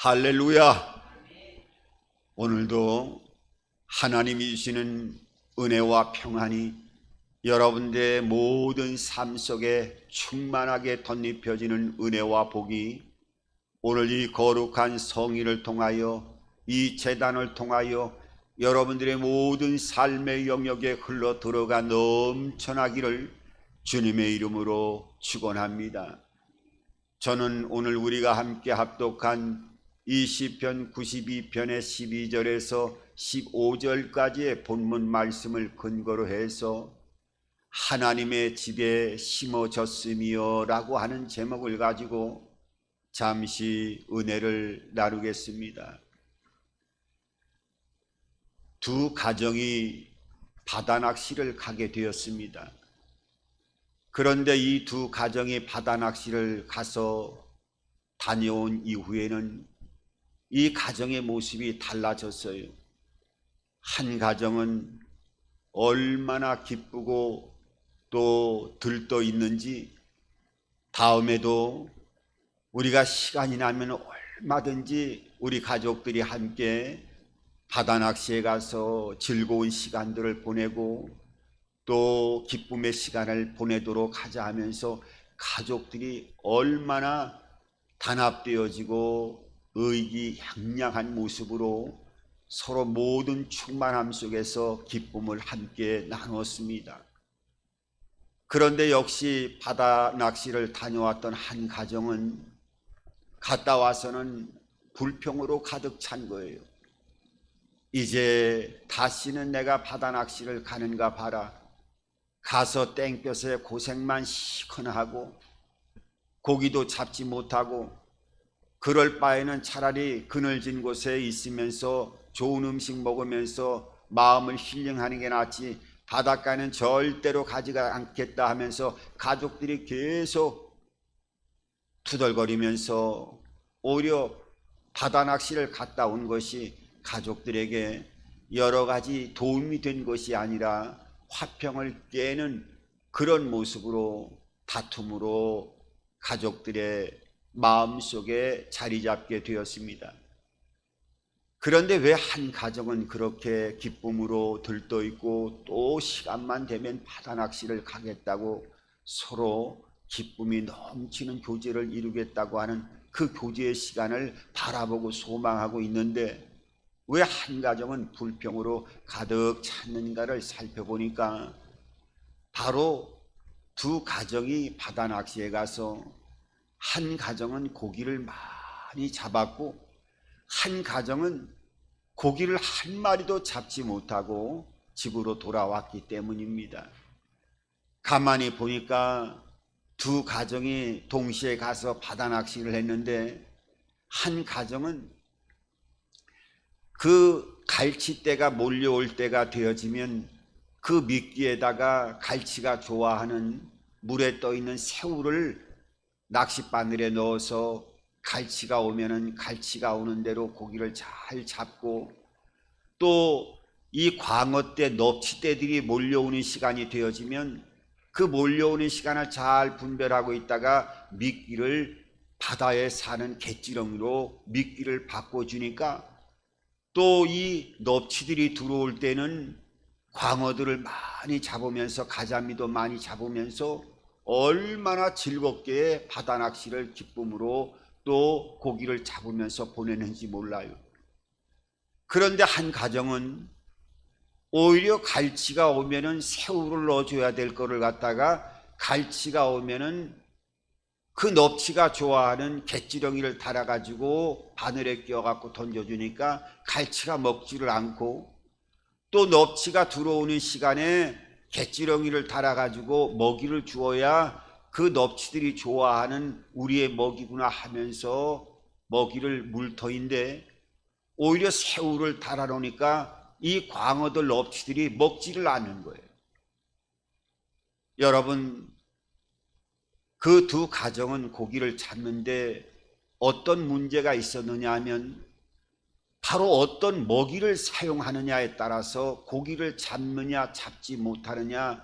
할렐루야. 오늘도 하나님이 주시는 은혜와 평안이 여러분들의 모든 삶 속에 충만하게 덧입혀지는 은혜와 복이 오늘 이 거룩한 성일을 통하여 이 제단을 통하여 여러분들의 모든 삶의 영역에 흘러 들어가 넘쳐나기를 주님의 이름으로 축원합니다. 저는 오늘 우리가 함께 합독한 이 시편 92편의 12절에서 15절까지의 본문 말씀을 근거로 해서 하나님의 집에 심어졌으며 라고 하는 제목을 가지고 잠시 은혜를 나누겠습니다. 두 가정이 바다 낚시를 가게 되었습니다. 그런데 이 두 가정이 바다 낚시를 가서 다녀온 이후에는 이 가정의 모습이 달라졌어요. 한 가정은 얼마나 기쁘고 또 들떠 있는지 다음에도 우리가 시간이 나면 얼마든지 우리 가족들이 함께 바다 낚시에 가서 즐거운 시간들을 보내고 또 기쁨의 시간을 보내도록 하자 하면서 가족들이 얼마나 단합되어지고 의기양양한 모습으로 서로 모든 충만함 속에서 기쁨을 함께 나누었습니다. 그런데 역시 바다 낚시를 다녀왔던 한 가정은 갔다 와서는 불평으로 가득 찬 거예요. 이제 다시는 내가 바다 낚시를 가는가 봐라. 가서 땡볕에 고생만 시커나 하고 고기도 잡지 못하고 그럴 바에는 차라리 그늘진 곳에 있으면서 좋은 음식 먹으면서 마음을 힐링하는 게 낫지 바닷가는 절대로 가지가 않겠다 하면서 가족들이 계속 투덜거리면서 오히려 바다 낚시를 갔다 온 것이 가족들에게 여러 가지 도움이 된 것이 아니라 화평을 깨는 그런 모습으로 다툼으로 가족들의 마음속에 자리 잡게 되었습니다. 그런데 왜 한 가정은 그렇게 기쁨으로 들떠 있고 또 시간만 되면 바다 낚시를 가겠다고 서로 기쁨이 넘치는 교제를 이루겠다고 하는 그 교제의 시간을 바라보고 소망하고 있는데 왜 한 가정은 불평으로 가득 찼는가를 살펴보니까 바로 두 가정이 바다 낚시에 가서 한 가정은 고기를 많이 잡았고 한 가정은 고기를 한 마리도 잡지 못하고 집으로 돌아왔기 때문입니다. 가만히 보니까 두 가정이 동시에 가서 바다 낚시를 했는데 한 가정은 그 갈치대가 몰려올 때가 되어지면 그 미끼에다가 갈치가 좋아하는 물에 떠 있는 새우를 낚싯바늘에 넣어서 갈치가 오면은 갈치가 오는 대로 고기를 잘 잡고 또 이 광어떼 넙치떼들이 몰려오는 시간이 되어지면 그 몰려오는 시간을 잘 분별하고 있다가 미끼를 바다에 사는 갯지렁이로 미끼를 바꿔주니까 또 이 넙치들이 들어올 때는 광어들을 많이 잡으면서 가자미도 많이 잡으면서 얼마나 즐겁게 바다 낚시를 기쁨으로 또 고기를 잡으면서 보내는지 몰라요. 그런데 한 가정은 오히려 갈치가 오면은 새우를 넣어줘야 될 거를 갖다가 갈치가 오면은 그 넙치가 좋아하는 갯지렁이를 달아가지고 바늘에 끼워갖고 던져주니까 갈치가 먹지를 않고 또 넙치가 들어오는 시간에 갯지렁이를 달아가지고 먹이를 주어야 그 넙치들이 좋아하는 우리의 먹이구나 하면서 먹이를 물터인데 오히려 새우를 달아놓으니까 이 광어들 넙치들이 먹지를 않는 거예요. 여러분, 그 두 가정은 고기를 잡는데 어떤 문제가 있었느냐 하면 바로 어떤 먹이를 사용하느냐에 따라서 고기를 잡느냐 잡지 못하느냐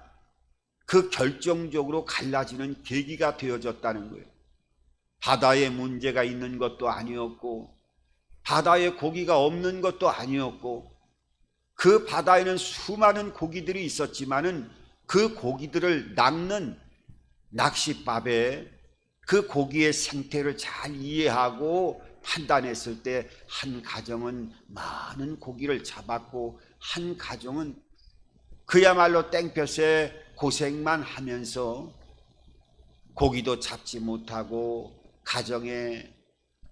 그 결정적으로 갈라지는 계기가 되어졌다는 거예요. 바다에 문제가 있는 것도 아니었고 바다에 고기가 없는 것도 아니었고 그 바다에는 수많은 고기들이 있었지만은 그 고기들을 낚는 낚싯밥에 그 고기의 생태를 잘 이해하고 판단했을 때 한 가정은 많은 고기를 잡았고 한 가정은 그야말로 땡볕에 고생만 하면서 고기도 잡지 못하고 가정의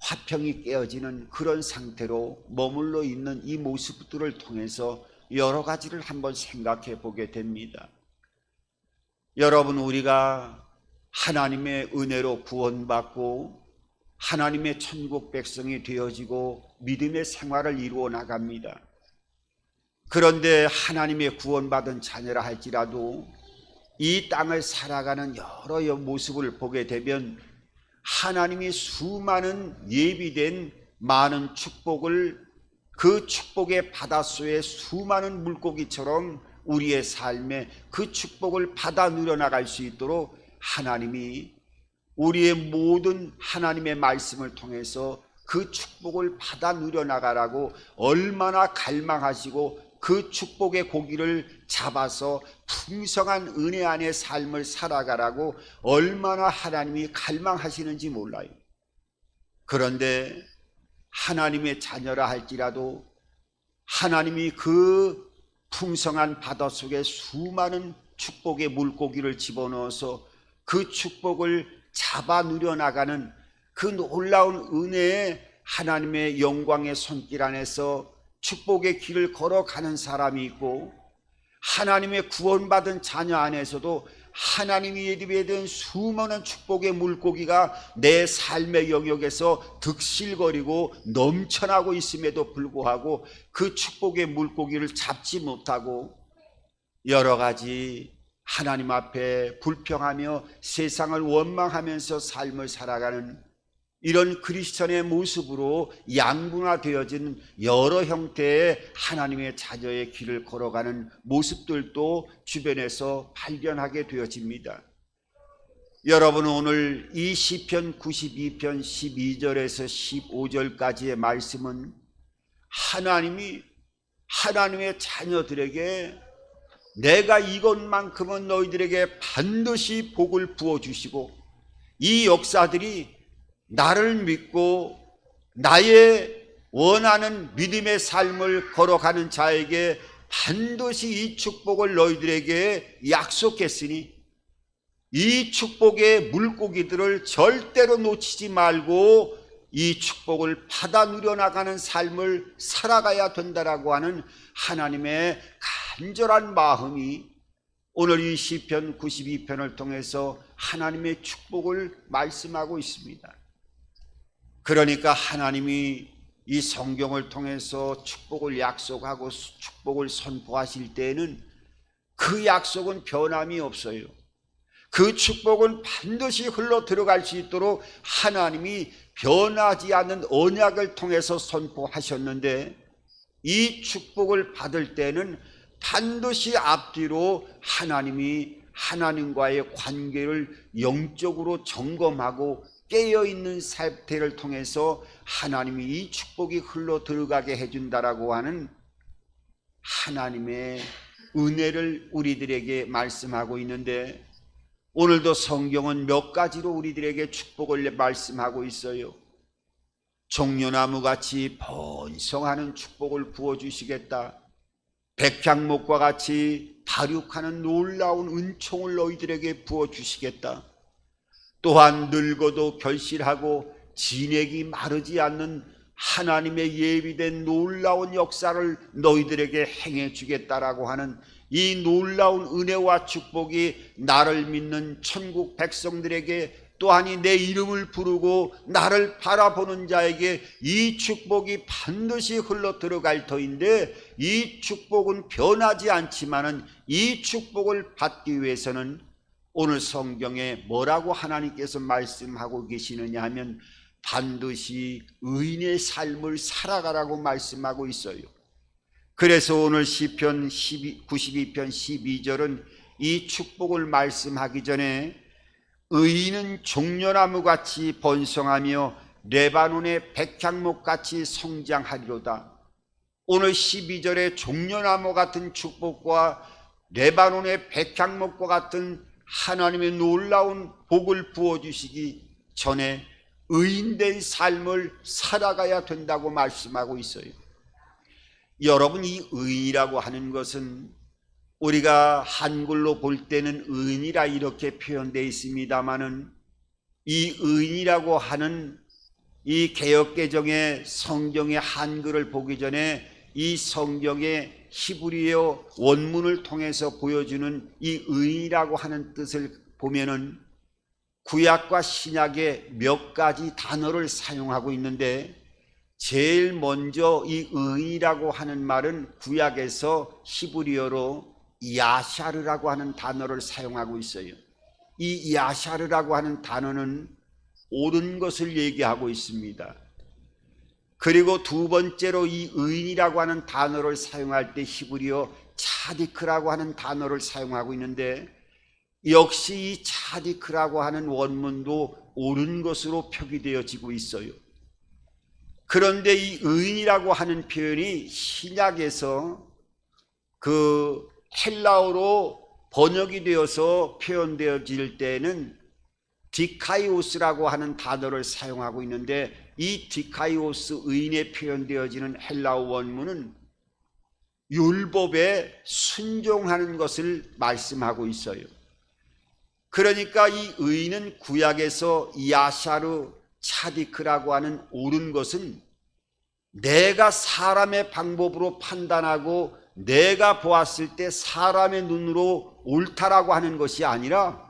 화평이 깨어지는 그런 상태로 머물러 있는 이 모습들을 통해서 여러 가지를 한번 생각해 보게 됩니다. 여러분, 우리가 하나님의 은혜로 구원받고 하나님의 천국 백성이 되어지고 믿음의 생활을 이루어 나갑니다. 그런데 하나님의 구원받은 자녀라 할지라도 이 땅을 살아가는 여러 모습을 보게 되면 하나님이 수많은 예비된 많은 축복을 그 축복의 바닷속에 수많은 물고기처럼 우리의 삶에 그 축복을 받아 누려나갈 수 있도록 하나님이 우리의 모든 하나님의 말씀을 통해서 그 축복을 받아 누려나가라고 얼마나 갈망하시고 그 축복의 고기를 잡아서 풍성한 은혜 안의 삶을 살아가라고 얼마나 하나님이 갈망하시는지 몰라요. 그런데 하나님의 자녀라 할지라도 하나님이 그 풍성한 바다 속에 수많은 축복의 물고기를 집어넣어서 그 축복을 잡아 누려나가는 그 놀라운 은혜의 하나님의 영광의 손길 안에서 축복의 길을 걸어가는 사람이 있고, 하나님의 구원받은 자녀 안에서도 하나님이 예비된 수많은 축복의 물고기가 내 삶의 영역에서 득실거리고 넘쳐나고 있음에도 불구하고 그 축복의 물고기를 잡지 못하고 여러 가지 하나님 앞에 불평하며 세상을 원망하면서 삶을 살아가는 이런 크리스천의 모습으로 양분화되어진 여러 형태의 하나님의 자녀의 길을 걸어가는 모습들도 주변에서 발견하게 되어집니다. 여러분, 오늘 이 시편 92편 12절에서 15절까지의 말씀은 하나님이 하나님의 자녀들에게 내가 이것만큼은 너희들에게 반드시 복을 부어주시고 이 역사들이 나를 믿고 나의 원하는 믿음의 삶을 걸어가는 자에게 반드시 이 축복을 너희들에게 약속했으니 이 축복의 물고기들을 절대로 놓치지 말고 이 축복을 받아 누려나가는 삶을 살아가야 된다라고 하는 하나님의 간절한 마음이 오늘 이 시편 92편을 통해서 하나님의 축복을 말씀하고 있습니다. 그러니까 하나님이 이 성경을 통해서 축복을 약속하고 축복을 선포하실 때에는 그 약속은 변함이 없어요. 그 축복은 반드시 흘러 들어갈 수 있도록 하나님이 변하지 않는 언약을 통해서 선포하셨는데, 이 축복을 받을 때는 반드시 앞뒤로 하나님이 하나님과의 관계를 영적으로 점검하고 깨어있는 상태를 통해서 하나님이 이 축복이 흘러 들어가게 해준다라고 하는 하나님의 은혜를 우리들에게 말씀하고 있는데, 오늘도 성경은 몇 가지로 우리들에게 축복을 말씀하고 있어요. 종려나무같이 번성하는 축복을 부어주시겠다. 백향목과 같이 다륙하는 놀라운 은총을 너희들에게 부어주시겠다. 또한 늙어도 결실하고 진액이 마르지 않는 하나님의 예비된 놀라운 역사를 너희들에게 행해 주겠다라고 하는 이 놀라운 은혜와 축복이 나를 믿는 천국 백성들에게, 또한 내 이름을 부르고 나를 바라보는 자에게 이 축복이 반드시 흘러 들어갈 터인데, 이 축복은 변하지 않지만은 이 축복을 받기 위해서는 오늘 성경에 뭐라고 하나님께서 말씀하고 계시느냐 하면 반드시 의인의 삶을 살아가라고 말씀하고 있어요. 그래서 오늘 시편 92편 12절은 이 축복을 말씀하기 전에 의인은 종려나무같이 번성하며 레바논의 백향목같이 성장하리로다. 오늘 12절에 종려나무 같은 축복과 레바논의 백향목과 같은 하나님의 놀라운 복을 부어주시기 전에 의인된 삶을 살아가야 된다고 말씀하고 있어요. 여러분, 이 의인이라고 하는 것은 우리가 한글로 볼 때는 의인이라 이렇게 표현되어 있습니다마는 이 의인이라고 하는 이 개역개정의 성경의 한글을 보기 전에 이 성경의 히브리어 원문을 통해서 보여주는 이 의인이라고 하는 뜻을 보면은 구약과 신약의 몇 가지 단어를 사용하고 있는데, 제일 먼저 이 의인이라고 하는 말은 구약에서 히브리어로 야샤르라고 하는 단어를 사용하고 있어요. 이 야샤르라고 하는 단어는 옳은 것을 얘기하고 있습니다. 그리고 두 번째로 이 의인이라고 하는 단어를 사용할 때 히브리어 차디크라고 하는 단어를 사용하고 있는데, 역시 이 차디크라고 하는 원문도 옳은 것으로 표기되어지고 있어요. 그런데 이 의인이라고 하는 표현이 신약에서 그 헬라어로 번역이 되어서 표현되어질 때는 디카이오스라고 하는 단어를 사용하고 있는데, 이 디카이오스 의인에 표현되어지는 헬라어 원문은 율법에 순종하는 것을 말씀하고 있어요. 그러니까 이 의인은 구약에서 야샤르 차디크라고 하는 옳은 것은 내가 사람의 방법으로 판단하고 내가 보았을 때 사람의 눈으로 옳다라고 하는 것이 아니라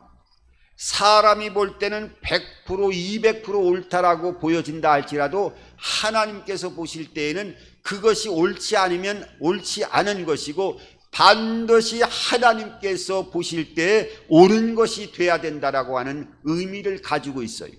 사람이 볼 때는 100%, 200% 옳다라고 보여진다 할지라도 하나님께서 보실 때에는 그것이 옳지 않으면 옳지 않은 것이고 반드시 하나님께서 보실 때 옳은 것이 돼야 된다라고 하는 의미를 가지고 있어요.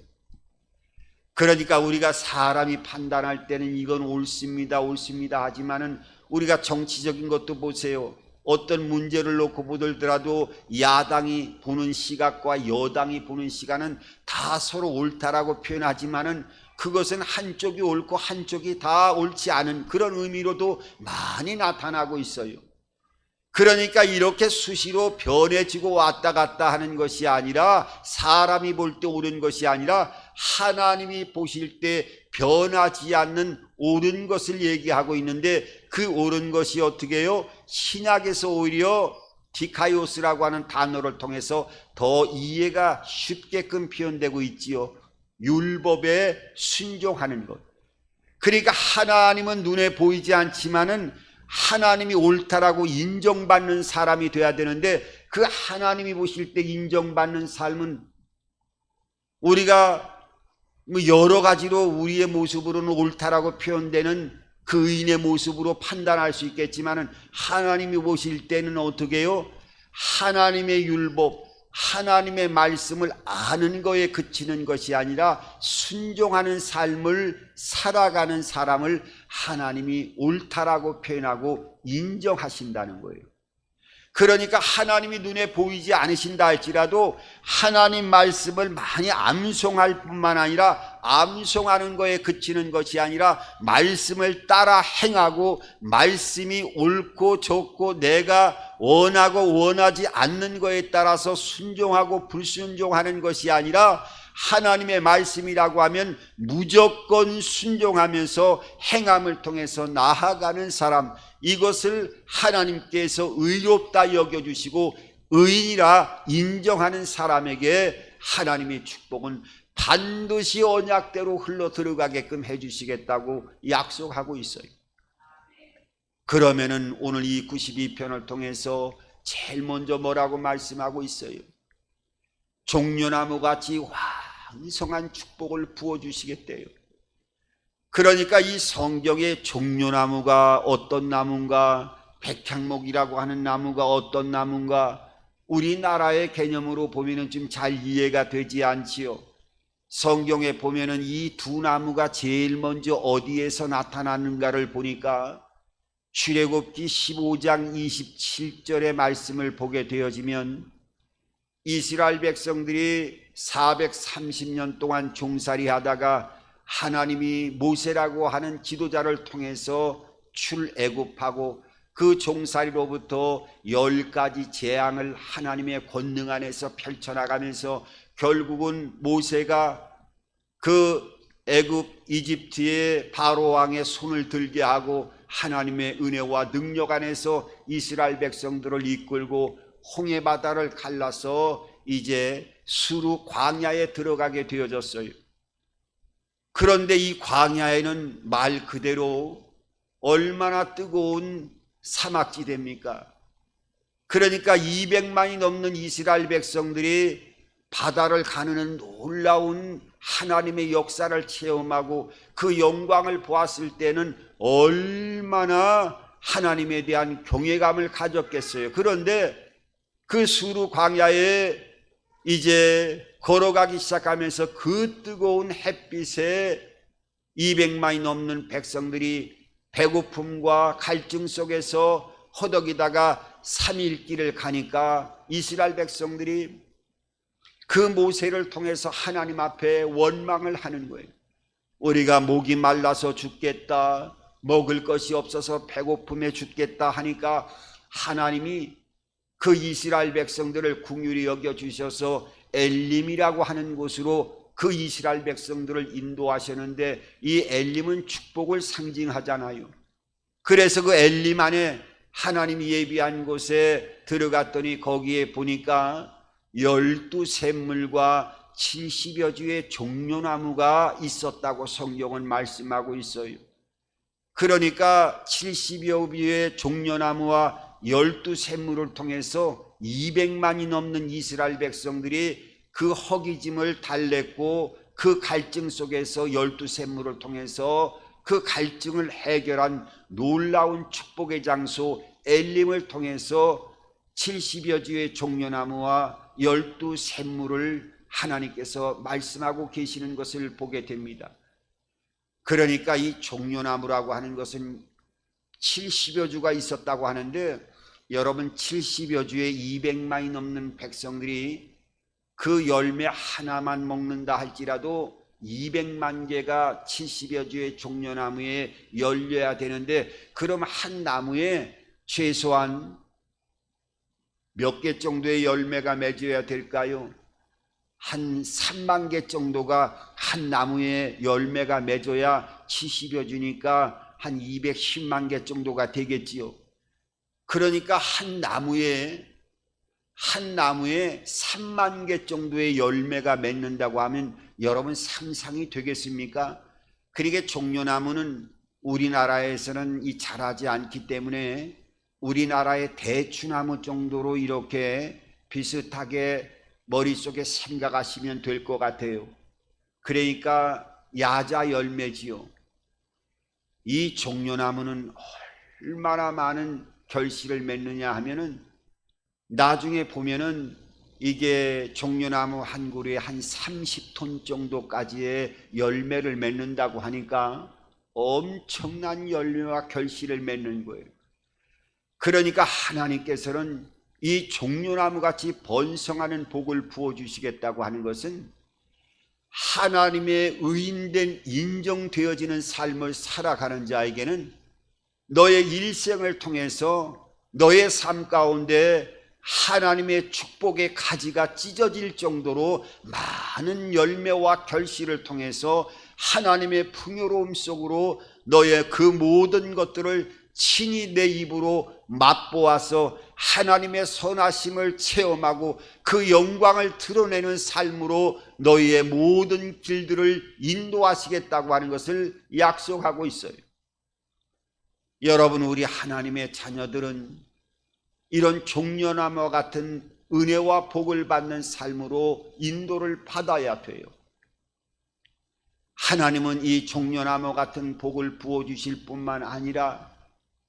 그러니까 우리가 사람이 판단할 때는 이건 옳습니다, 옳습니다 하지만은 우리가 정치적인 것도 보세요. 어떤 문제를 놓고 보더라도 야당이 보는 시각과 여당이 보는 시각은 다 서로 옳다라고 표현하지만은 그것은 한쪽이 옳고 한쪽이 다 옳지 않은 그런 의미로도 많이 나타나고 있어요. 그러니까 이렇게 수시로 변해지고 왔다 갔다 하는 것이 아니라, 사람이 볼 때 옳은 것이 아니라 하나님이 보실 때 변하지 않는 옳은 것을 얘기하고 있는데, 그 옳은 것이 어떻게 해요? 신약에서 오히려 디카이오스라고 하는 단어를 통해서 더 이해가 쉽게끔 표현되고 있지요. 율법에 순종하는 것. 그러니까 하나님은 눈에 보이지 않지만은 하나님이 옳다라고 인정받는 사람이 돼야 되는데, 그 하나님이 보실 때 인정받는 삶은 우리가 여러 가지로 우리의 모습으로는 옳다라고 표현되는 그 의인의 모습으로 판단할 수 있겠지만은, 하나님이 보실 때는 어떻게 해요? 하나님의 율법, 하나님의 말씀을 아는 거에 그치는 것이 아니라 순종하는 삶을 살아가는 사람을 하나님이 옳다라고 표현하고 인정하신다는 거예요. 그러니까 하나님이 눈에 보이지 않으신다 할지라도 하나님 말씀을 많이 암송할 뿐만 아니라, 암송하는 거에 그치는 것이 아니라 말씀을 따라 행하고 말씀이 옳고 좋고 내가 원하고 원하지 않는 거에 따라서 순종하고 불순종하는 것이 아니라, 하나님의 말씀이라고 하면 무조건 순종하면서 행함을 통해서 나아가는 사람, 이것을 하나님께서 의롭다 여겨주시고 의인이라 인정하는 사람에게 하나님의 축복은 반드시 언약대로 흘러 들어가게끔 해주시겠다고 약속하고 있어요. 그러면은 오늘 이 92편을 통해서 제일 먼저 뭐라고 말씀하고 있어요? 종려나무같이 왕성한 축복을 부어주시겠대요. 그러니까 이 성경의 종려나무가 어떤 나무인가, 백향목이라고 하는 나무가 어떤 나무인가, 우리나라의 개념으로 보면은 좀 잘 이해가 되지 않지요. 성경에 보면은 이 두 나무가 제일 먼저 어디에서 나타나는가를 보니까 출애굽기 15장 27절의 말씀을 보게 되어지면, 이스라엘 백성들이 430년 동안 종살이 하다가 하나님이 모세라고 하는 지도자를 통해서 출애굽하고 그 종살이로부터 10가지 재앙을 하나님의 권능 안에서 펼쳐나가면서 결국은 모세가 그 애굽 이집트의 바로 왕의 손을 들게 하고 하나님의 은혜와 능력 안에서 이스라엘 백성들을 이끌고 홍해 바다를 갈라서 이제 수르 광야에 들어가게 되어졌어요. 그런데 이 광야에는 말 그대로 얼마나 뜨거운 사막지대입니까? 그러니까 200만이 넘는 이스라엘 백성들이 바다를 가누는 놀라운 하나님의 역사를 체험하고 그 영광을 보았을 때는 얼마나 하나님에 대한 경외감을 가졌겠어요. 그런데 그 수르 광야에 이제 걸어가기 시작하면서 그 뜨거운 햇빛에 200만이 넘는 백성들이 배고픔과 갈증 속에서 허덕이다가 3일 길을 가니까 이스라엘 백성들이 그 모세를 통해서 하나님 앞에 원망을 하는 거예요. 우리가 목이 말라서 죽겠다, 먹을 것이 없어서 배고픔에 죽겠다 하니까 하나님이 그 이스라엘 백성들을 긍휼히 여겨주셔서 엘림이라고 하는 곳으로 그 이스라엘 백성들을 인도하셨는데, 이 엘림은 축복을 상징하잖아요. 그래서 그 엘림 안에 하나님이 예비한 곳에 들어갔더니 거기에 보니까 12샘물과 70여 주의 종려나무가 있었다고 성경은 말씀하고 있어요. 그러니까 70여 주의 종려나무와 12샘물을 통해서 200만이 넘는 이스라엘 백성들이 그 허기짐을 달랬고, 그 갈증 속에서 12샘물을 통해서 그 갈증을 해결한 놀라운 축복의 장소 엘림을 통해서 70여 주의 종려나무와 12샘물을 하나님께서 말씀하고 계시는 것을 보게 됩니다. 그러니까 이 종려나무라고 하는 것은 70여 주가 있었다고 하는데, 여러분 70여 주에 200만이 넘는 백성들이 그 열매 하나만 먹는다 할지라도 200만 개가 70여 주의 종려나무에 열려야 되는데, 그럼 한 나무에 최소한 몇 개 정도의 열매가 맺어야 될까요? 한 3만 개 정도가 한 나무에 열매가 맺어야 70여 주니까 한 210만 개 정도가 되겠지요. 그러니까 한 나무에 3만 개 정도의 열매가 맺는다고 하면 여러분 상상이 되겠습니까? 그러니까 종려나무는 우리나라에서는 자라지 않기 때문에 우리나라의 대추나무 정도로 이렇게 비슷하게 머릿속에 생각하시면 될 것 같아요. 그러니까 야자 열매지요. 이 종려나무는 얼마나 많은 결실을 맺느냐 하면은, 나중에 보면은 이게 종려나무 한 그루에 한 30톤 정도까지의 열매를 맺는다고 하니까 엄청난 열매와 결실을 맺는 거예요. 그러니까 하나님께서는 이 종려나무 같이 번성하는 복을 부어주시겠다고 하는 것은, 하나님의 의인된 인정되어지는 삶을 살아가는 자에게는 너의 일생을 통해서 너의 삶 가운데 하나님의 축복의 가지가 찢어질 정도로 많은 열매와 결실을 통해서 하나님의 풍요로움 속으로 너의 그 모든 것들을 친히 내 입으로 맛보아서 하나님의 선하심을 체험하고 그 영광을 드러내는 삶으로 너희의 모든 길들을 인도하시겠다고 하는 것을 약속하고 있어요. 여러분, 우리 하나님의 자녀들은 이런 종려나무와 같은 은혜와 복을 받는 삶으로 인도를 받아야 돼요. 하나님은 이 종려나무 같은 복을 부어주실 뿐만 아니라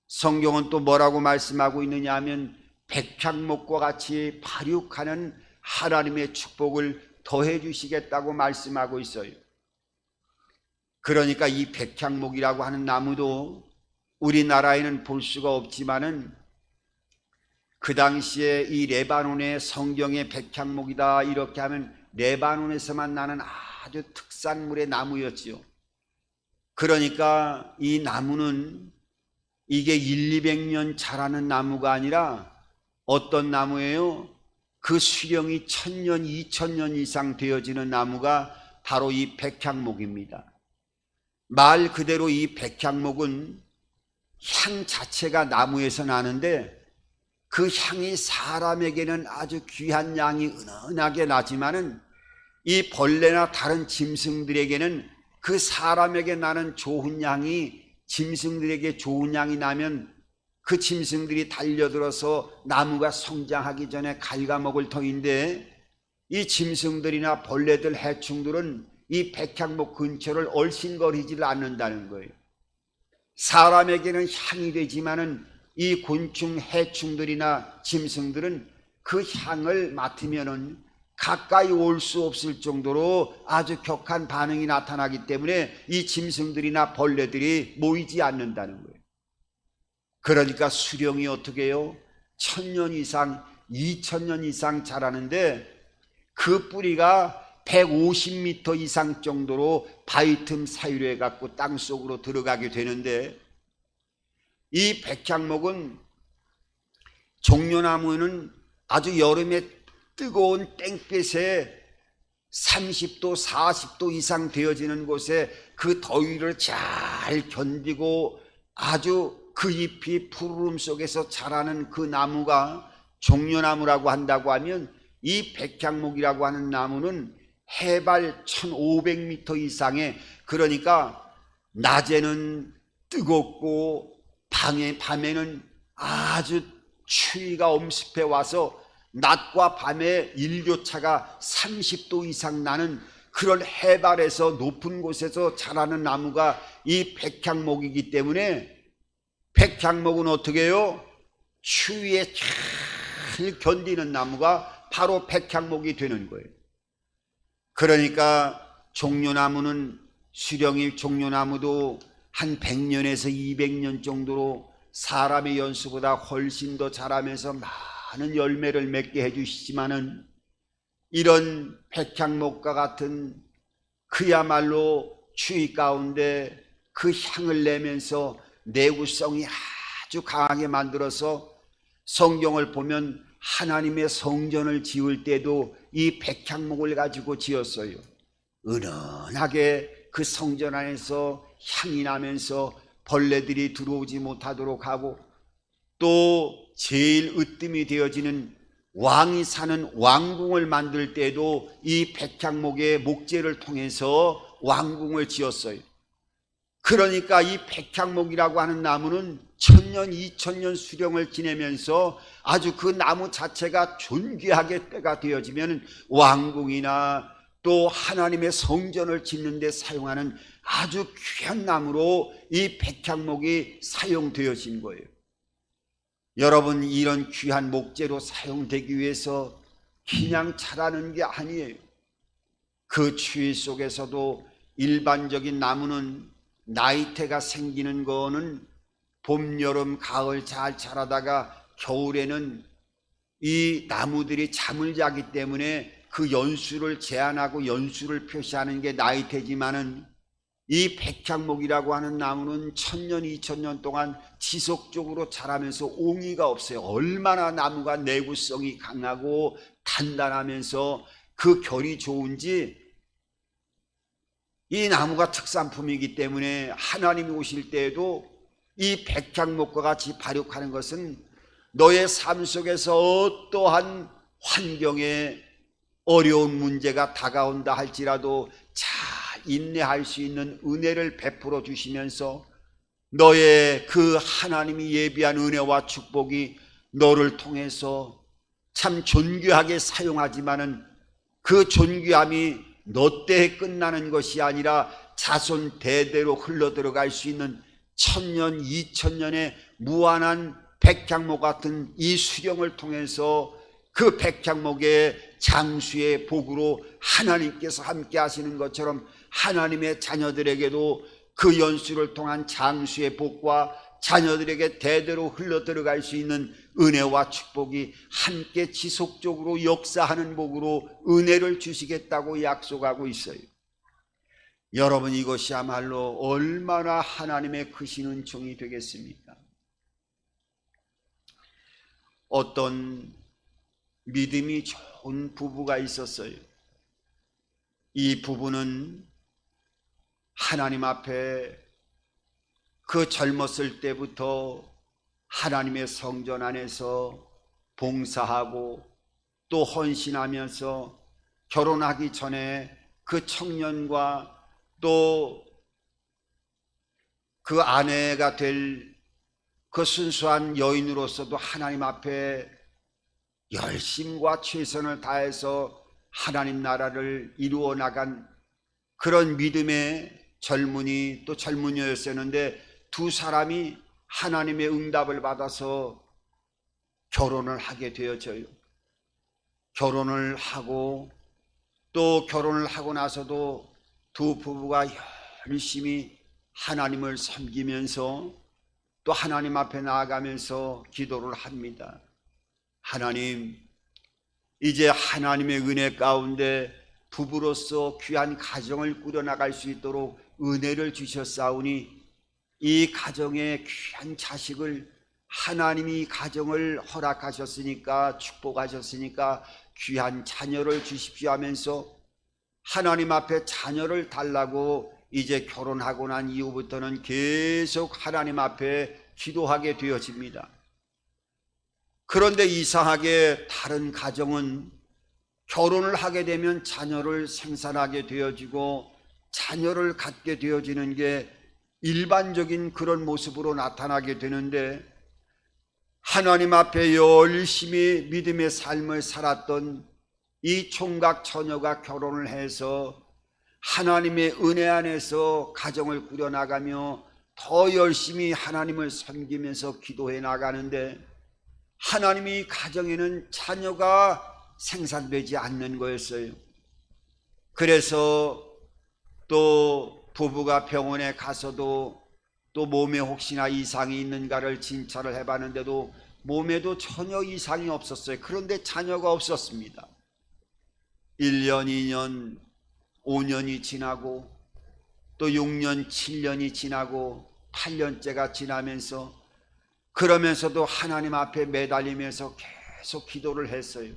성경은 또 뭐라고 말씀하고 있느냐 하면, 백향목과 같이 발육하는 하나님의 축복을 더해 주시겠다고 말씀하고 있어요. 그러니까 이 백향목이라고 하는 나무도 우리나라에는 볼 수가 없지만은, 그 당시에 이 레바논의 성경의 백향목이다 이렇게 하면 레바논에서만 나는 아주 특산물의 나무였지요. 그러니까 이 나무는 이게 200년 자라는 나무가 아니라 어떤 나무예요? 그 수령이 1000년, 2000년 이상 되어지는 나무가 바로 이 백향목입니다. 말 그대로 이 백향목은 향 자체가 나무에서 나는데 그 향이 사람에게는 아주 귀한 향이 은은하게 나지만은 이 벌레나 다른 짐승들에게는 그 사람에게 나는 좋은 향이 짐승들에게 좋은 향이 나면 그 짐승들이 달려들어서 나무가 성장하기 전에 갉아먹을 터인데 이 짐승들이나 벌레들, 해충들은 이 백향목 근처를 얼씬거리질 않는다는 거예요. 사람에게는 향이 되지만은 이 곤충, 해충들이나 짐승들은 그 향을 맡으면은 가까이 올 수 없을 정도로 아주 격한 반응이 나타나기 때문에 이 짐승들이나 벌레들이 모이지 않는다는 거예요. 그러니까 수령이 어떻게 해요? 1000년 이상, 2000년 이상 자라는데 그 뿌리가 150m 이상 정도로 바위 틈 사이로 해갖고 땅속으로 들어가게 되는데 이 백향목은 종려나무는 아주 여름에 뜨거운 땡볕에 30도, 40도 이상 되어지는 곳에 그 더위를 잘 견디고 아주 그 잎이 푸르름 속에서 자라는 그 나무가 종려나무라고 한다고 하면 이 백향목이라고 하는 나무는 해발 1500m 이상에, 그러니까 낮에는 뜨겁고 밤에는 아주 추위가 엄습해 와서 낮과 밤에 일교차가 30도 이상 나는 그런 해발에서 높은 곳에서 자라는 나무가 이 백향목이기 때문에 백향목은 어떻게 해요? 추위에 잘 견디는 나무가 바로 백향목이 되는 거예요. 그러니까 종려나무는 수령이 종려나무도 한 100년에서 200년 정도로 사람의 연수보다 훨씬 더 자라면서 많은 열매를 맺게 해주시지만은 이런 백향목과 같은 그야말로 추위 가운데 그 향을 내면서 내구성이 아주 강하게 만들어서 성경을 보면 하나님의 성전을 지을 때도 이 백향목을 가지고 지었어요. 은은하게 그 성전 안에서 향이 나면서 벌레들이 들어오지 못하도록 하고 또 제일 으뜸이 되어지는 왕이 사는 왕궁을 만들 때도 이 백향목의 목재를 통해서 왕궁을 지었어요. 그러니까 이 백향목이라고 하는 나무는 1000년, 2000년 수령을 지내면서 아주 그 나무 자체가 존귀하게 때가 되어지면 왕궁이나 또 하나님의 성전을 짓는 데 사용하는 아주 귀한 나무로 이 백향목이 사용되어진 거예요. 여러분, 이런 귀한 목재로 사용되기 위해서 그냥 자라는 게 아니에요. 그 추위 속에서도 일반적인 나무는 나이테가 생기는 거는 봄, 여름, 가을 잘 자라다가 겨울에는 이 나무들이 잠을 자기 때문에 그 연수를 제한하고 연수를 표시하는 게 나이테지만은 이 백향목이라고 하는 나무는 1000년, 2000년 동안 지속적으로 자라면서 옹이가 없어요. 얼마나 나무가 내구성이 강하고 단단하면서 그 결이 좋은지 이 나무가 특산품이기 때문에 하나님이 오실 때에도 이 백향목과 같이 발육하는 것은 너의 삶 속에서 어떠한 환경에 어려운 문제가 다가온다 할지라도 잘 인내할 수 있는 은혜를 베풀어 주시면서 너의 그 하나님이 예비한 은혜와 축복이 너를 통해서 참 존귀하게 사용하지만은 그 존귀함이 너 때에 끝나는 것이 아니라 자손 대대로 흘러들어갈 수 있는 1000년, 2000년의 무한한 백향목 같은 이 수령을 통해서 그 백향목의 장수의 복으로 하나님께서 함께 하시는 것처럼 하나님의 자녀들에게도 그 연수를 통한 장수의 복과 자녀들에게 대대로 흘러들어갈 수 있는 은혜와 축복이 함께 지속적으로 역사하는 복으로 은혜를 주시겠다고 약속하고 있어요. 여러분, 이것이야말로 얼마나 하나님의 크신 은총이 되겠습니까? 어떤 믿음이 좋은 부부가 있었어요. 이 부부는 하나님 앞에 그 젊었을 때부터 하나님의 성전 안에서 봉사하고 또 헌신하면서 결혼하기 전에 그 청년과 또 그 아내가 될 그 순수한 여인으로서도 하나님 앞에 열심과 최선을 다해서 하나님 나라를 이루어 나간 그런 믿음의 젊은이 또 젊은이였었는데, 두 사람이 하나님의 응답을 받아서 결혼을 하게 되어져요. 결혼을 하고 또 결혼을 하고 나서도 두 부부가 열심히 하나님을 섬기면서 또 하나님 앞에 나아가면서 기도를 합니다. 하나님, 이제 하나님의 은혜 가운데 부부로서 귀한 가정을 꾸려나갈 수 있도록 은혜를 주셨사오니 이 가정에 귀한 자식을, 하나님이 가정을 허락하셨으니까, 축복하셨으니까 귀한 자녀를 주십시오 하면서 하나님 앞에 자녀를 달라고 이제 결혼하고 난 이후부터는 계속 하나님 앞에 기도하게 되어집니다. 그런데 이상하게 다른 가정은 결혼을 하게 되면 자녀를 생산하게 되어지고 자녀를 갖게 되어지는 게 일반적인 그런 모습으로 나타나게 되는데, 하나님 앞에 열심히 믿음의 삶을 살았던 이 총각 처녀가 결혼을 해서 하나님의 은혜 안에서 가정을 꾸려나가며 더 열심히 하나님을 섬기면서 기도해 나가는데, 하나님이 가정에는 자녀가 생산되지 않는 거였어요. 그래서 또 부부가 병원에 가서도 또 몸에 혹시나 이상이 있는가를 진찰을 해봤는데도 몸에도 전혀 이상이 없었어요. 그런데 자녀가 없었습니다. 1년, 2년, 5년이 지나고 또 6년, 7년이 지나고 8년째가 지나면서, 그러면서도 하나님 앞에 매달리면서 계속 기도를 했어요.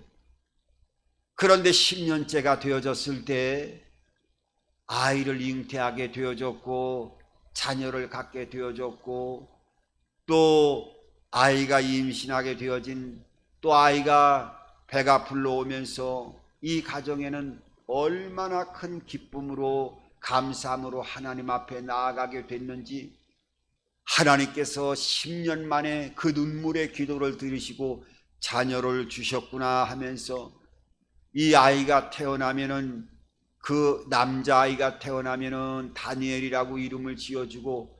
그런데 10년째가 되어졌을 때 아이를 잉태하게 되어졌고 자녀를 갖게 되어졌고 또 아이가 임신하게 되어진, 또 아이가 배가 불러오면서 이 가정에는 얼마나 큰 기쁨으로 감사함으로 하나님 앞에 나아가게 됐는지, 하나님께서 10년 만에 그 눈물의 기도를 들으시고 자녀를 주셨구나 하면서, 이 아이가 태어나면은, 그 남자아이가 태어나면은 다니엘이라고 이름을 지어주고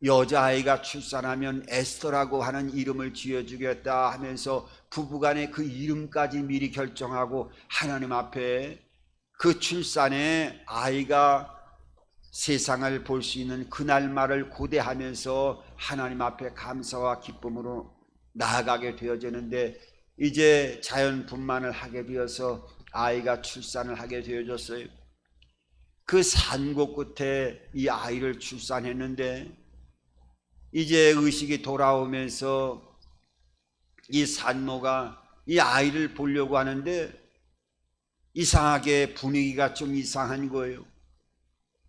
여자아이가 출산하면 에스더라고 하는 이름을 지어주겠다 하면서 부부간에 그 이름까지 미리 결정하고 하나님 앞에 그 출산에 아이가 세상을 볼 수 있는 그날말을 고대하면서 하나님 앞에 감사와 기쁨으로 나아가게 되어지는데, 이제 자연분만을 하게 되어서 아이가 출산을 하게 되어졌어요. 그 산고 끝에 이 아이를 출산했는데, 이제 의식이 돌아오면서 이 산모가 이 아이를 보려고 하는데 이상하게 분위기가 좀 이상한 거예요.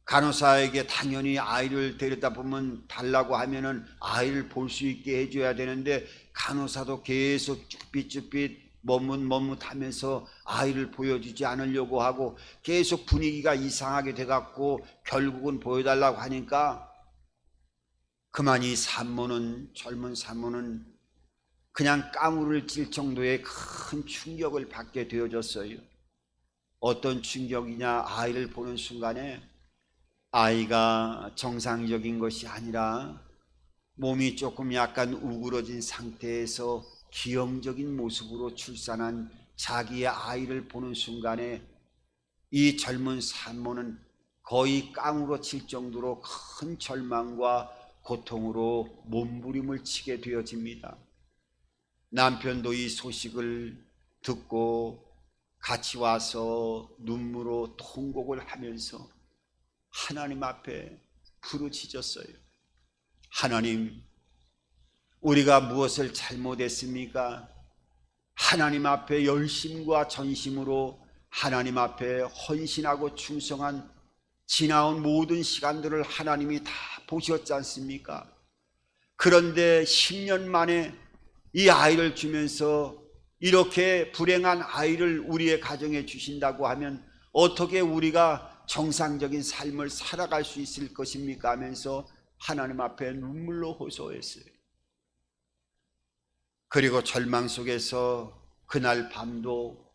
간호사에게 당연히 아이를 데려다 보면 달라고 하면은 아이를 볼 수 있게 해줘야 되는데, 간호사도 계속 쭈삣쭈삣 머뭇머뭇하면서 아이를 보여주지 않으려고 하고 계속 분위기가 이상하게 돼갖고 결국은 보여달라고 하니까, 그만 이 산모는, 젊은 산모는 그냥 깡우를 찔 정도의 큰 충격을 받게 되어졌어요. 어떤 충격이냐, 아이를 보는 순간에 아이가 정상적인 것이 아니라 몸이 조금 약간 우그러진 상태에서 기형적인 모습으로 출산한 자기의 아이를 보는 순간에 이 젊은 산모는 거의 깡으로 칠 정도로 큰 절망과 고통으로 몸부림을 치게 되어집니다. 남편도 이 소식을 듣고 같이 와서 눈물로 통곡을 하면서 하나님 앞에 부르짖었어요. 하나님, 우리가 무엇을 잘못했습니까? 하나님 앞에 열심과 전심으로 하나님 앞에 헌신하고 충성한 지나온 모든 시간들을 하나님이 다 보셨지 않습니까? 그런데 10년 만에 이 아이를 주면서 이렇게 불행한 아이를 우리의 가정에 주신다고 하면 어떻게 우리가 정상적인 삶을 살아갈 수 있을 것입니까? 하면서 하나님 앞에 눈물로 호소했어요. 그리고 절망 속에서 그날 밤도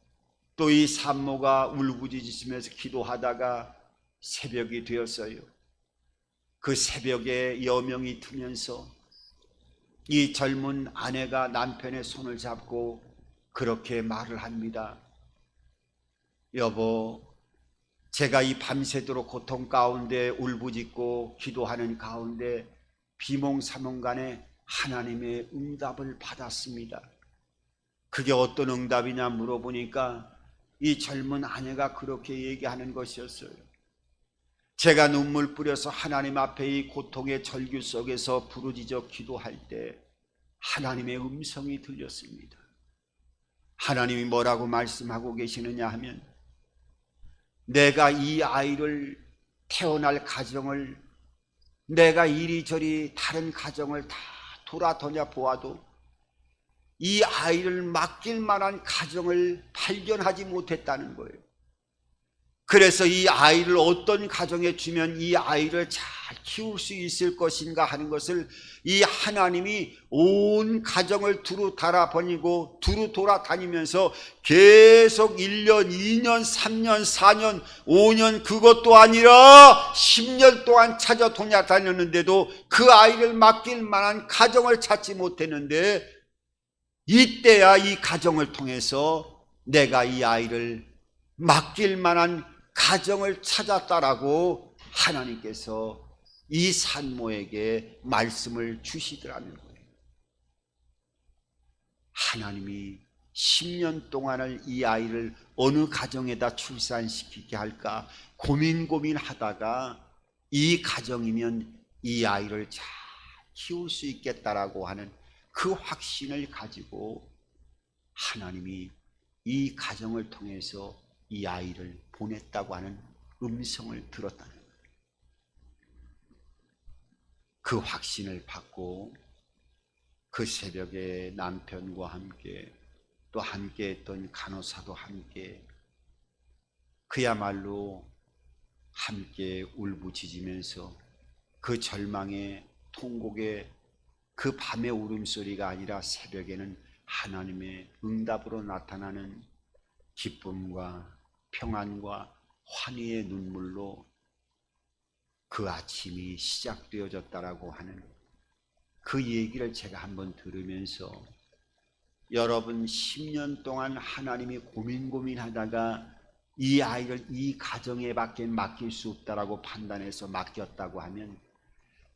또 이 산모가 울부짖으면서 기도하다가 새벽이 되었어요. 그 새벽에 여명이 트면서 이 젊은 아내가 남편의 손을 잡고 그렇게 말을 합니다. 여보, 제가 이 밤새도록 고통 가운데 울부짖고 기도하는 가운데 비몽사몽간에 하나님의 응답을 받았습니다. 그게 어떤 응답이냐 물어보니까 이 젊은 아내가 그렇게 얘기하는 것이었어요. 제가 눈물 뿌려서 하나님 앞에 이 고통의 절규 속에서 부르짖어 기도할 때 하나님의 음성이 들렸습니다. 하나님이 뭐라고 말씀하고 계시느냐 하면, 내가 이 아이를 태어날 가정을, 내가 이리저리 다른 가정을 다 돌아다녀 보아도 이 아이를 맡길 만한 가정을 발견하지 못했다는 거예요. 그래서 이 아이를 어떤 가정에 주면 이 아이를 잘 키울 수 있을 것인가 하는 것을 이 하나님이 온 가정을 두루 달아버리고 두루 돌아다니면서 계속 1년, 2년, 3년, 4년, 5년, 그것도 아니라 10년 동안 찾아 돌아다녔는데도 그 아이를 맡길 만한 가정을 찾지 못했는데, 이때야 이 가정을 통해서 내가 이 아이를 맡길 만한 가정을 찾았다라고 하나님께서 이 산모에게 말씀을 주시더라는 거예요. 하나님이 10년 동안을 이 아이를 어느 가정에다 출산시키게 할까 고민하다가 이 가정이면 이 아이를 잘 키울 수 있겠다라고 하는 그 확신을 가지고 하나님이 이 가정을 통해서 이 아이를 보냈다고 하는 음성을 들었다는 거예요. 그 확신을 받고 그 새벽에 남편과 함께 또 함께 했던 간호사도 함께 그야말로 함께 울부짖으면서 그 절망의 통곡의 그 밤의 울음소리가 아니라 새벽에는 하나님의 응답으로 나타나는 기쁨과 평안과 환희의 눈물로 그 아침이 시작되어졌다라고 하는 그 얘기를 제가 한번 들으면서, 여러분 10년 동안 하나님이 고민하다가 이 아이를 이 가정에 밖에 맡길 수 없다라고 판단해서 맡겼다고 하면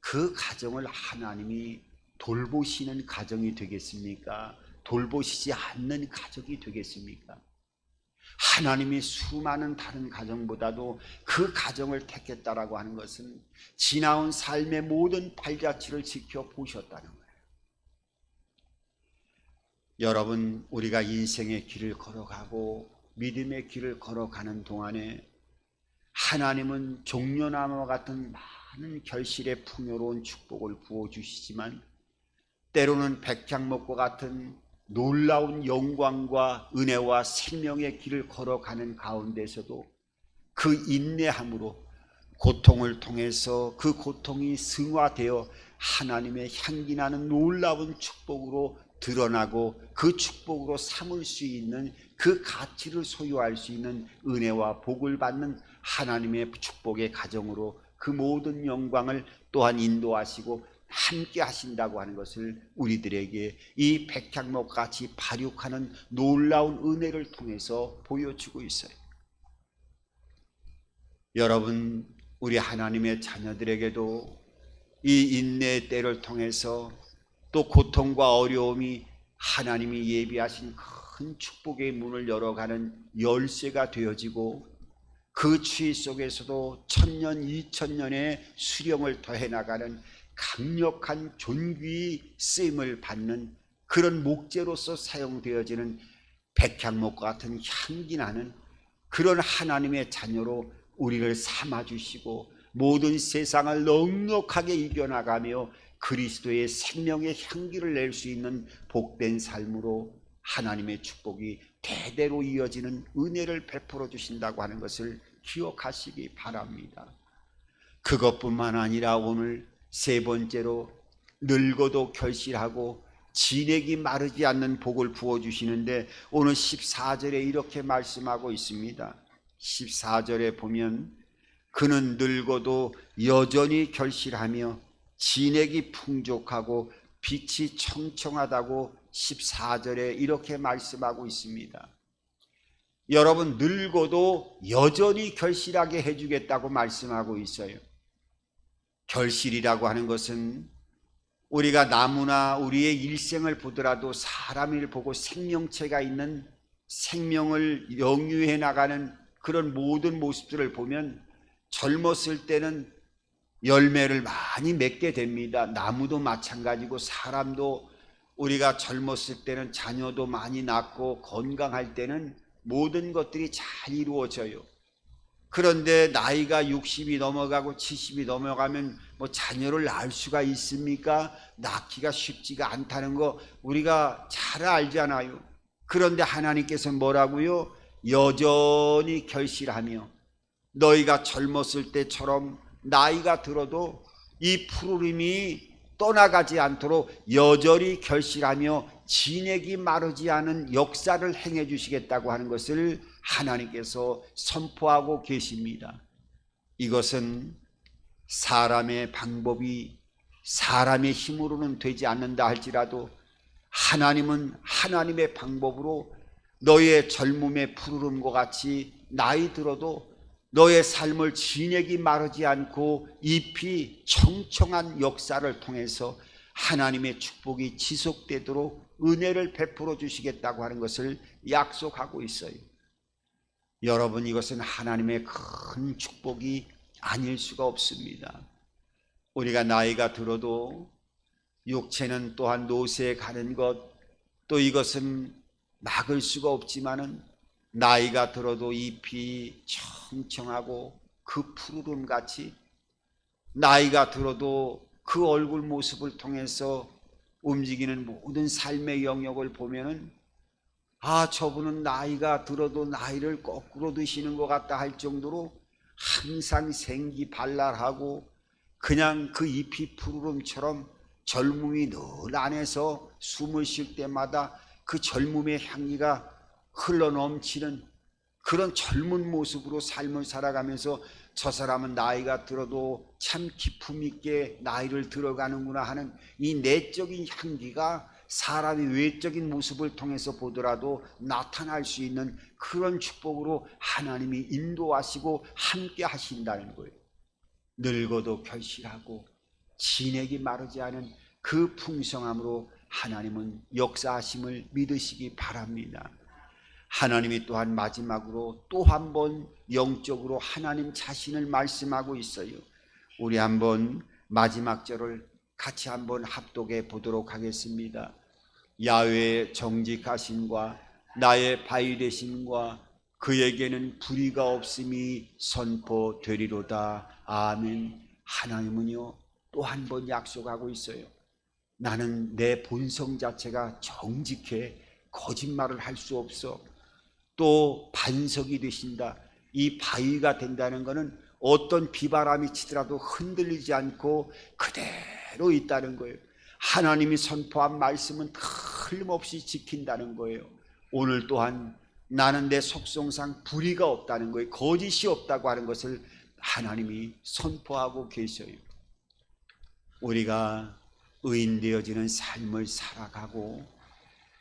그 가정을 하나님이 돌보시는 가정이 되겠습니까? 돌보시지 않는 가정이 되겠습니까? 하나님이 수많은 다른 가정보다도 그 가정을 택했다라고 하는 것은 지나온 삶의 모든 발자취를 지켜보셨다는 거예요. 여러분, 우리가 인생의 길을 걸어가고 믿음의 길을 걸어가는 동안에 하나님은 종려나무와 같은 많은 결실의 풍요로운 축복을 부어주시지만 때로는 백향목과 같은 놀라운 영광과 은혜와 생명의 길을 걸어가는 가운데서도 그 인내함으로 고통을 통해서 그 고통이 승화되어 하나님의 향기나는 놀라운 축복으로 드러나고 그 축복으로 삼을 수 있는 그 가치를 소유할 수 있는 은혜와 복을 받는 하나님의 축복의 가정으로 그 모든 영광을 또한 인도하시고 함께 하신다고 하는 것을 우리들에게 이 백향목 같이 발육하는 놀라운 은혜를 통해서 보여주고 있어요. 여러분, 우리 하나님의 자녀들에게도 이 인내의 때를 통해서 또 고통과 어려움이 하나님이 예비하신 큰 축복의 문을 열어가는 열쇠가 되어지고 그 추위 속에서도 1000년, 2000년의 수령을 더해 나가는 강력한 존귀의 쓰임을 받는 그런 목재로서 사용되어지는 백향목과 같은 향기 나는 그런 하나님의 자녀로 우리를 삼아주시고 모든 세상을 넉넉하게 이겨나가며 그리스도의 생명의 향기를 낼 수 있는 복된 삶으로 하나님의 축복이 대대로 이어지는 은혜를 베풀어 주신다고 하는 것을 기억하시기 바랍니다. 그것뿐만 아니라 오늘 세 번째로 늙어도 결실하고 진액이 마르지 않는 복을 부어주시는데 오늘 14절에 이렇게 말씀하고 있습니다. 14절에 보면 그는 늙어도 여전히 결실하며 진액이 풍족하고 빛이 청청하다고 14절에 이렇게 말씀하고 있습니다. 여러분, 늙어도 여전히 결실하게 해주겠다고 말씀하고 있어요. 결실이라고 하는 것은 우리가 나무나 우리의 일생을 보더라도 사람을 보고 생명체가 있는 생명을 영유해 나가는 그런 모든 모습들을 보면 젊었을 때는 열매를 많이 맺게 됩니다. 나무도 마찬가지고 사람도 우리가 젊었을 때는 자녀도 많이 낳고 건강할 때는 모든 것들이 잘 이루어져요. 그런데 나이가 60이 넘어가고 70이 넘어가면 자녀를 낳을 수가 있습니까? 낳기가 쉽지가 않다는 거 우리가 잘 알잖아요. 그런데 하나님께서 뭐라고요? 여전히 결실하며 너희가 젊었을 때처럼 나이가 들어도 이 푸르름이 떠나가지 않도록 여전히 결실하며 진액이 마르지 않은 역사를 행해 주시겠다고 하는 것을 하나님께서 선포하고 계십니다. 이것은 사람의 방법이 사람의 힘으로는 되지 않는다 할지라도 하나님은 하나님의 방법으로 너의 젊음의 푸르름과 같이 나이 들어도 너의 삶을 진액이 마르지 않고 잎이 청청한 역사를 통해서 하나님의 축복이 지속되도록 은혜를 베풀어 주시겠다고 하는 것을 약속하고 있어요. 여러분, 이것은 하나님의 큰 축복이 아닐 수가 없습니다. 우리가 나이가 들어도 육체는 또한 노쇠에 가는 것, 또 이것은 막을 수가 없지만은 나이가 들어도 잎이 청청하고 그 푸르름 같이 나이가 들어도 그 얼굴 모습을 통해서 움직이는 모든 삶의 영역을 보면은 저분은 나이가 들어도 나이를 거꾸로 드시는 것 같다 할 정도로 항상 생기 발랄하고 그냥 그 잎이 푸르름처럼 젊음이 늘 안에서 숨을 쉴 때마다 그 젊음의 향기가 흘러넘치는 그런 젊은 모습으로 삶을 살아가면서 저 사람은 나이가 들어도 참 기품 있게 나이를 들어가는구나 하는 이 내적인 향기가 사람의 외적인 모습을 통해서 보더라도 나타날 수 있는 그런 축복으로 하나님이 인도하시고 함께 하신다는 거예요. 늙어도 결실하고 진액이 마르지 않은 그 풍성함으로 하나님은 역사하심을 믿으시기 바랍니다. 하나님이 또한 마지막으로 또 한 번 영적으로 하나님 자신을 말씀하고 있어요. 우리 한번 마지막 절을 같이 한번 합독해 보도록 하겠습니다. 야훼의 정직하심과 나의 바위 되심과 그에게는 불의가 없음이 선포되리로다. 아멘. 하나님은요 또 한 번 약속하고 있어요. 나는 내 본성 자체가 정직해 거짓말을 할 수 없어. 또 반석이 되신다. 이 바위가 된다는 것은 어떤 비바람이 치더라도 흔들리지 않고 그대로 있다는 거예요. 하나님이 선포한 말씀은 틀림없이 지킨다는 거예요. 오늘 또한 나는 내 속성상 불의가 없다는 거예요. 거짓이 없다고 하는 것을 하나님이 선포하고 계셔요. 우리가 의인 되어지는 삶을 살아가고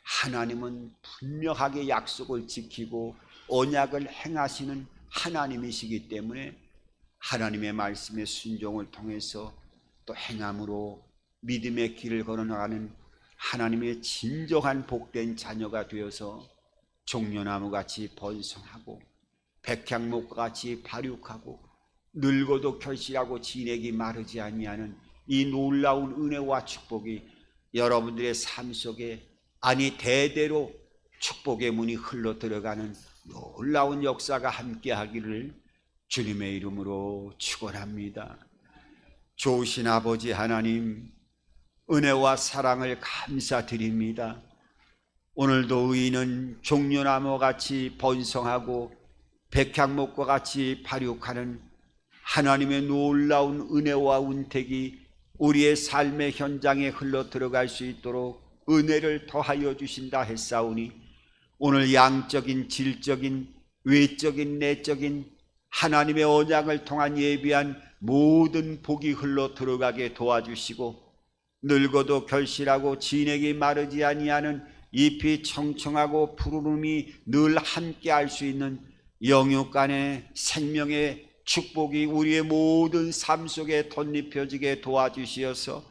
하나님은 분명하게 약속을 지키고 언약을 행하시는 하나님이시기 때문에 하나님의 말씀의 순종을 통해서 또 행함으로 믿음의 길을 걸어나가는 하나님의 진정한 복된 자녀가 되어서 종려나무같이 번성하고 백향목과 같이 발육하고 늙어도 결실하고 진액이 마르지 아니하는 이 놀라운 은혜와 축복이 여러분들의 삶 속에 아니 대대로 축복의 문이 흘러 들어가는 놀라운 역사가 함께하기를 주님의 이름으로 축원합니다. 좋으신 아버지 하나님, 은혜와 사랑을 감사드립니다. 오늘도 의인은 종려나무와 같이 번성하고 백향목과 같이 발육하는 하나님의 놀라운 은혜와 은택이 우리의 삶의 현장에 흘러 들어갈 수 있도록 은혜를 더하여 주신다 했사오니 오늘 양적인 질적인 외적인 내적인 하나님의 언약을 통한 예비한 모든 복이 흘러 들어가게 도와주시고 늙어도 결실하고 진액이 마르지 아니하는 잎이 청청하고 푸르름이 늘 함께 할 수 있는 영육간의 생명의 축복이 우리의 모든 삶 속에 덧입혀지게 도와주시어서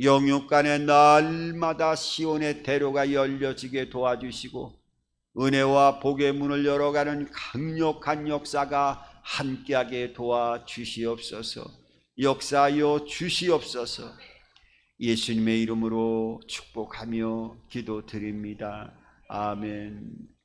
영육간에 날마다 시온의 대로가 열려지게 도와주시고 은혜와 복의 문을 열어가는 강력한 역사가 함께하게 도와주시옵소서. 역사하여 주시옵소서. 예수님의 이름으로 축복하며 기도드립니다. 아멘.